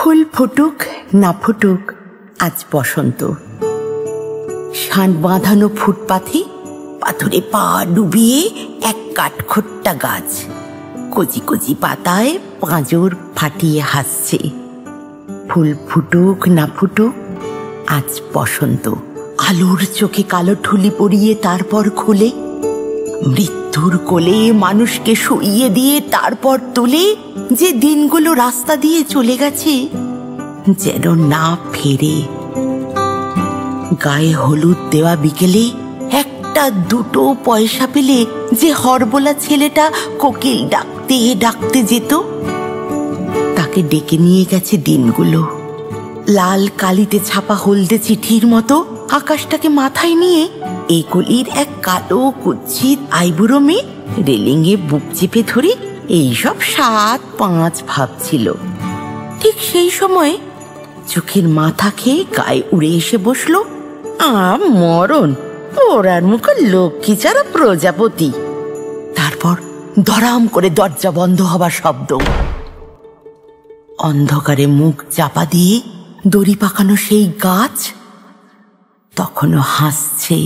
ফুল ফুটুক না ফুটুক, আজ বসন্ত। শান বাঁধানো ফুটপাথে পাথরে পা ডুবিয়ে এক কাঠখোট্টা গাছ কচি কচি পাতায় পাঁজর ফাটিয়ে হাসছে। ফুল ফুটুক না ফুটুক, আজ বসন্ত। আলোর চোখে কালো ঠুলি পরিয়ে তারপর খুলে, মৃত্যুর কোলে মানুষকে শুইয়ে দিয়ে তারপর তুলে, যে দিনগুলো রাস্তা দিয়ে চলে গেছে যেন না ফেরে। গায়ে হলুদ দেওয়া বিকেলে একটা দুটো পয়সা পেলে যে হরবোলা ছেলেটা কোকিল ডাকতে ডাকতে যেত, তাকে ডেকে নিয়ে গেছে দিনগুলো। লাল কালিতে ছাপা হলদে চিঠির মতো আকাশটাকে মাথায় নিয়ে এই গলির এক কালো কুৎসিত আইবুড়ো মেয়ে রেলিংয়ে বুক চেপে ধরে এইসব ৭-৫ ভাবছিল। ঠিক সেই সময় চোখের মাথা খেয়ে গায়ে উড়ে এসে বসলো মরণ, ওরার মুখে লক্ষ্মী ছাড়া প্রজাপতি। তারপর ধরাম করে দরজা বন্ধ হবার শব্দ। অন্ধকারে মুখ চাপা দিয়ে দড়ি পাকানো সেই গাছ তখনো হাসছে।